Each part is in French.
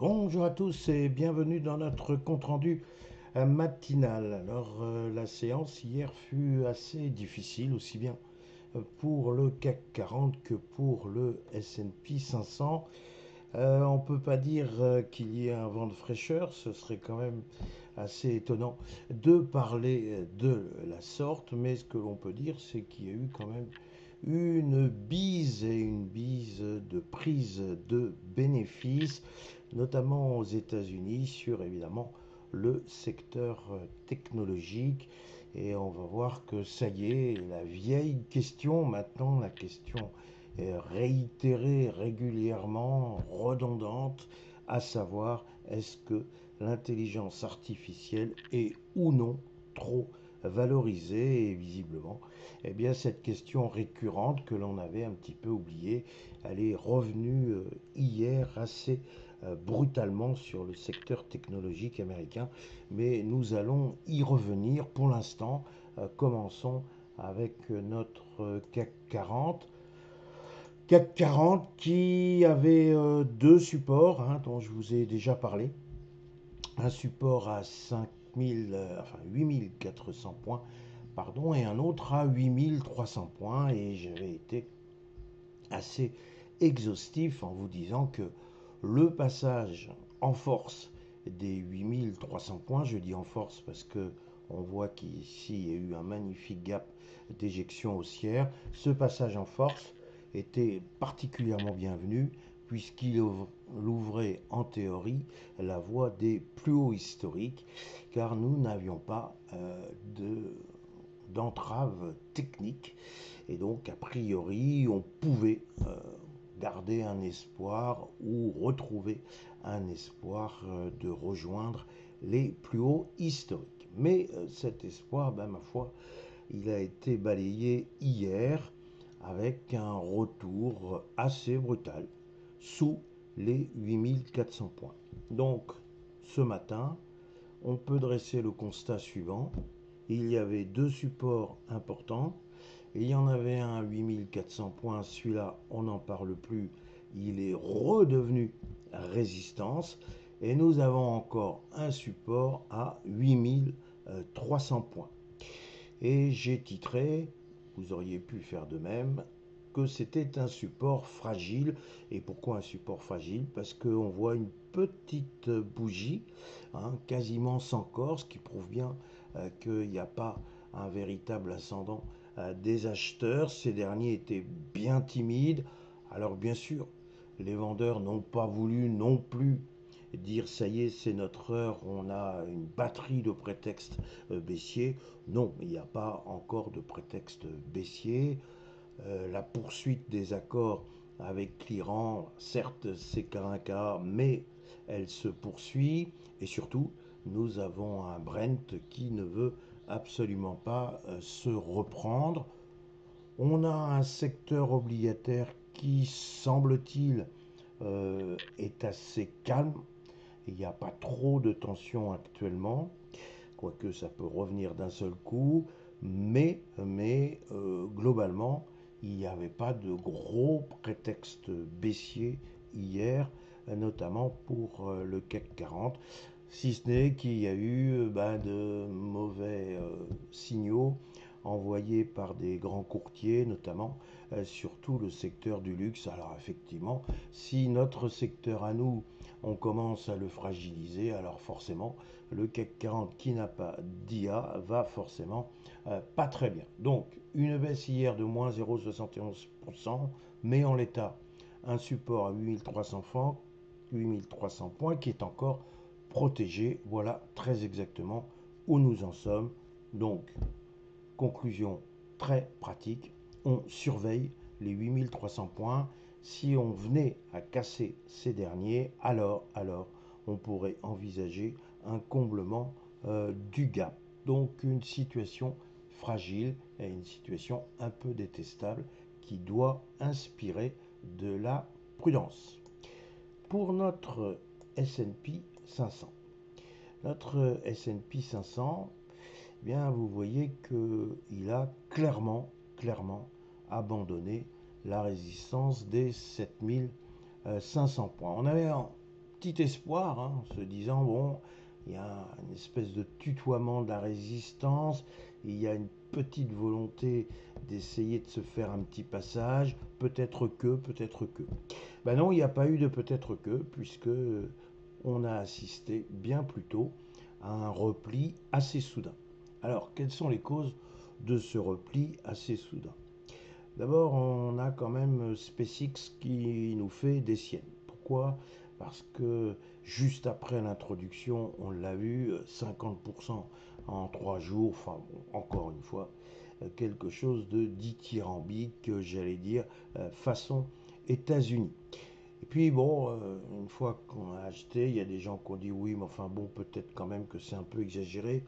Bonjour à tous et bienvenue dans notre compte-rendu matinal. La séance hier fut assez difficile, aussi bien pour le CAC 40 que pour le S&P 500. On ne peut pas dire qu'il y ait un vent de fraîcheur, ce serait quand même assez étonnant de parler de la sorte, mais ce que l'on peut dire, c'est qu'il y a eu quand même une bise et une bise de prise de bénéfices, notamment aux États-Unis, sur évidemment le secteur technologique. Et on va voir que ça y est, la vieille question, maintenant la question est réitérée régulièrement, redondante, à savoir est-ce que l'intelligence artificielle est ou non trop valorisée. Et visiblement, eh bien, cette question récurrente que l'on avait un petit peu oubliée, elle est revenue hier assez brutalement sur le secteur technologique américain. Mais nous allons y revenir. Pour l'instant, commençons avec notre CAC 40. CAC 40 qui avait deux supports dont je vous ai déjà parlé. Un support à 8400 points, pardon, et un autre à 8300 points. Et j'avais été assez exhaustif en vous disant que le passage en force des 8300 points, je dis en force parce que on voit qu'ici il y a eu un magnifique gap d'éjection haussière, ce passage en force était particulièrement bienvenu puisqu'il ouvrait en théorie la voie des plus hauts historiques, car nous n'avions pas d'entrave technique, et donc a priori on pouvait garder un espoir ou retrouver un espoir de rejoindre les plus hauts historiques. Mais cet espoir, ma foi, il a été balayé hier avec un retour assez brutal sous les 8400 points. Donc ce matin, on peut dresser le constat suivant. Il y avait deux supports importants. Il y en avait un à 8400 points, celui-là, on n'en parle plus. Il est redevenu résistance. Et nous avons encore un support à 8300 points. Et j'ai titré, vous auriez pu faire de même, que c'était un support fragile. Et pourquoi un support fragile? Parce qu'on voit une petite bougie, quasiment sans corps, ce qui prouve bien qu'il n'y a pas un véritable ascendant des acheteurs. Ces derniers étaient bien timides. Alors bien sûr, les vendeurs n'ont pas voulu non plus dire ça y est, c'est notre heure, on a une batterie de prétextes baissiers. Non, il n'y a pas encore de prétexte baissier. La poursuite des accords avec l'Iran, certes, c'est qu'à un cas, mais elle se poursuit. Et surtout, nous avons un Brent qui ne veut absolument pas se reprendre. On a un secteur obligataire qui, semble-t-il, est assez calme. Il n'y a pas trop de tension actuellement, quoique ça peut revenir d'un seul coup, mais globalement, il n'y avait pas de gros prétexte baissier hier, notamment pour le CAC 40, si ce n'est qu'il y a eu de mauvais signaux envoyés par des grands courtiers, notamment surtout le secteur du luxe. Alors effectivement, si notre secteur à nous, on commence à le fragiliser, alors forcément, le CAC 40 qui n'a pas d'IA va forcément pas très bien. Donc, une baisse hier de moins 0,71%, mais en l'état, un support à 8300 francs, 8300 points qui est encore protégé. Voilà très exactement où nous en sommes. Donc, conclusion très pratique, on surveille les 8300 points. Si on venait à casser ces derniers, alors on pourrait envisager un comblement du gap. Donc une situation fragile et une situation un peu détestable qui doit inspirer de la prudence. Pour notre S&P 500. Notre S&P 500, eh bien, vous voyez qu'il a clairement abandonné la résistance des 7500 points. On avait petit espoir, hein, en se disant, bon, il y a une espèce de tutoiement de la résistance, il y a une petite volonté d'essayer de se faire un petit passage, peut-être que, peut-être que. Ben non, il n'y a pas eu de peut-être que, puisque on a assisté bien plus tôt à un repli assez soudain. Alors, quelles sont les causes de ce repli assez soudain? D'abord, on a quand même SpaceX qui nous fait des siennes. Pourquoi? Parce que juste après l'introduction, on l'a vu, 50% en 3 jours, enfin bon, encore une fois, quelque chose de dithyrambique, j'allais dire, façon États-Unis. Et puis bon, une fois qu'on a acheté, il y a des gens qui ont dit oui, mais enfin bon, peut-être quand même que c'est un peu exagéré.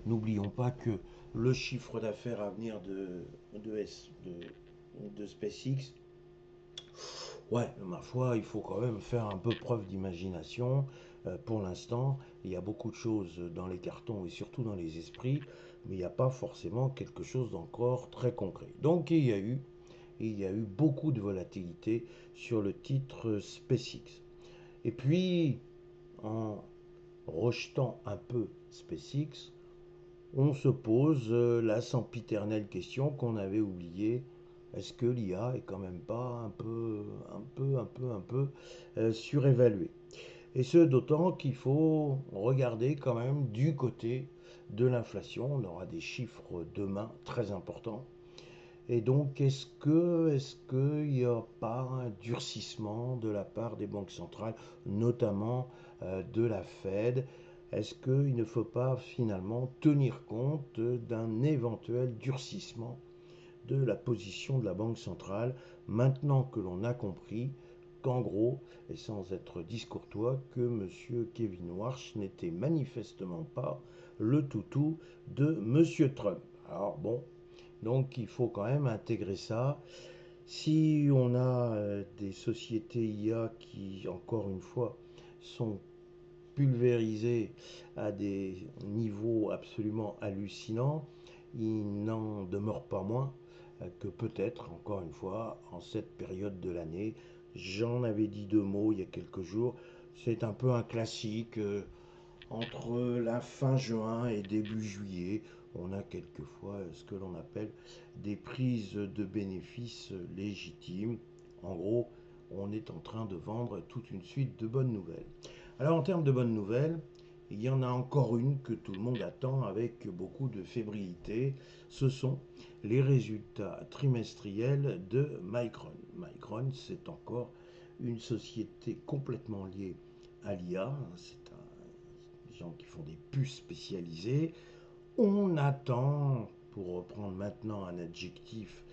N'oublions pas que le chiffre d'affaires à venir de SpaceX, ouais, ma foi, il faut quand même faire un peu preuve d'imagination. Pour l'instant, il y a beaucoup de choses dans les cartons et surtout dans les esprits, mais il n'y a pas forcément quelque chose d'encore très concret. Donc il y a eu beaucoup de volatilité sur le titre SpaceX. Et puis, en rejetant un peu SpaceX, on se pose la sempiternelle question qu'on avait oubliée. Est-ce que l'IA est quand même pas un peu surévaluée? Et ce, d'autant qu'il faut regarder quand même du côté de l'inflation. On aura des chiffres demain très importants. Et donc, est-ce qu'il n'y a pas un durcissement de la part des banques centrales, notamment de la Fed? Est-ce qu'il ne faut pas finalement tenir compte d'un éventuel durcissement de la position de la Banque centrale, maintenant que l'on a compris qu'en gros, et sans être discourtois, que M. Kevin Warsh n'était manifestement pas le toutou de M. Trump. Alors bon, donc il faut quand même intégrer ça. Si on a des sociétés IA qui, encore une fois, sont pulvérisées à des niveaux absolument hallucinants, il n'en demeure pas moins que peut-être, encore une fois, en cette période de l'année, j'en avais dit deux mots il y a quelques jours, c'est un peu un classique. Entre la fin juin et début juillet, on a quelquefois ce que l'on appelle des prises de bénéfices légitimes. En gros, on est en train de vendre toute une suite de bonnes nouvelles. Alors en termes de bonnes nouvelles, il y en a encore une que tout le monde attend avec beaucoup de fébrilité. Ce sont les résultats trimestriels de Micron. Micron, c'est encore une société complètement liée à l'IA. C'est des gens qui font des puces spécialisées. On attend, pour reprendre maintenant un adjectif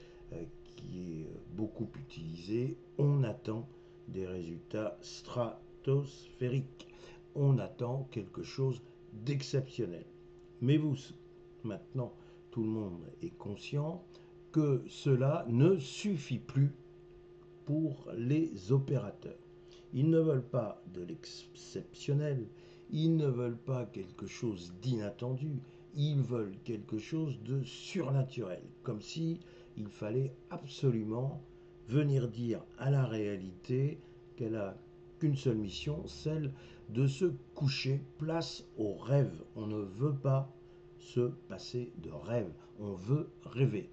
qui est beaucoup utilisé, on attend des résultats stratosphériques. On attend quelque chose d'exceptionnel. Mais vous, maintenant, tout le monde est conscient que cela ne suffit plus pour les opérateurs. Ils ne veulent pas de l'exceptionnel, ils ne veulent pas quelque chose d'inattendu, ils veulent quelque chose de surnaturel, comme si il fallait absolument venir dire à la réalité qu'elle a qu'une seule mission, celle de se coucher place au rêve. On ne veut pas se passer de rêve, on veut rêver.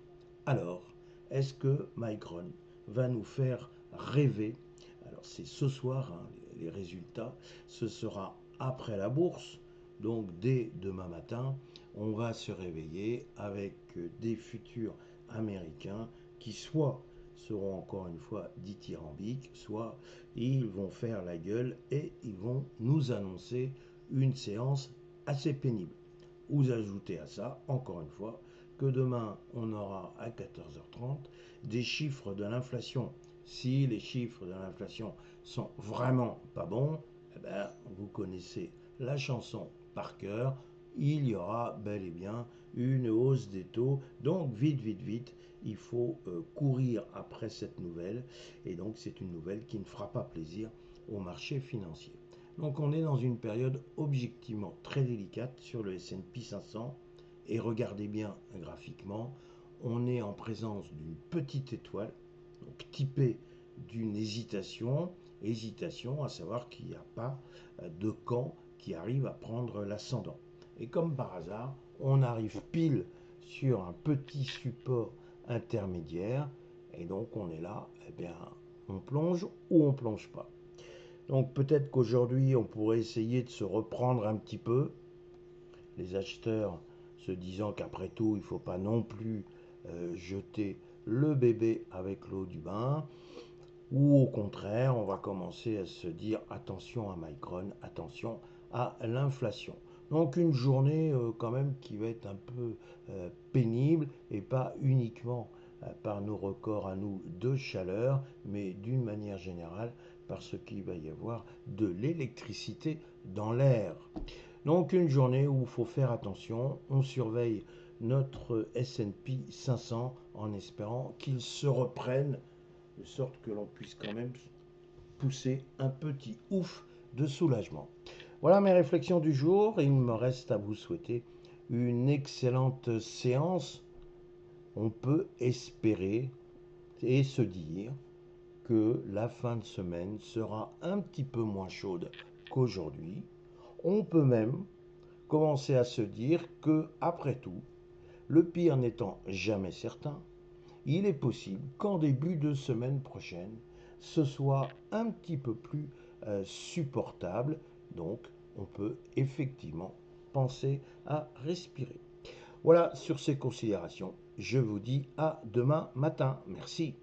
Alors, est-ce que Micron va nous faire rêver? Alors c'est ce soir, hein, les résultats, ce sera après la bourse, donc dès demain matin, on va se réveiller avec des futurs américains qui soit seront encore une fois dithyrambiques, soit ils vont faire la gueule et ils vont nous annoncer une séance assez pénible. Vous ajoutez à ça, encore une fois, que demain on aura à 14h30 des chiffres de l'inflation. Si les chiffres de l'inflation sont vraiment pas bons, eh ben, vous connaissez la chanson par cœur, il y aura bel et bien une hausse des taux. Donc vite, vite, vite, il faut courir après cette nouvelle. Et donc c'est une nouvelle qui ne fera pas plaisir au marché financier. Donc on est dans une période objectivement très délicate sur le S&P 500 et regardez bien graphiquement, on est en présence d'une petite étoile, donc typée d'une hésitation, hésitation, à savoir qu'il n'y a pas de camp qui arrive à prendre l'ascendant. Et comme par hasard, on arrive pile sur un petit support intermédiaire, et donc on est là, eh bien, on plonge ou on plonge pas. Donc peut-être qu'aujourd'hui, on pourrait essayer de se reprendre un petit peu, les acheteurs se disant qu'après tout, il ne faut pas non plus jeter le bébé avec l'eau du bain, ou au contraire, on va commencer à se dire attention à Micron, attention à l'inflation. Donc une journée quand même qui va être un peu pénible et pas uniquement par nos records à nous de chaleur, mais d'une manière générale parce qu'il va y avoir de l'électricité dans l'air. Donc une journée où il faut faire attention, on surveille notre S&P 500 en espérant qu'il se reprenne de sorte que l'on puisse quand même pousser un petit ouf de soulagement. Voilà mes réflexions du jour. Il me reste à vous souhaiter une excellente séance. On peut espérer et se dire que la fin de semaine sera un petit peu moins chaude qu'aujourd'hui. On peut même commencer à se dire que, après tout, le pire n'étant jamais certain, il est possible qu'en début de semaine prochaine, ce soit un petit peu plus supportable. Donc, on peut effectivement penser à respirer. Voilà, sur ces considérations, je vous dis à demain matin. Merci.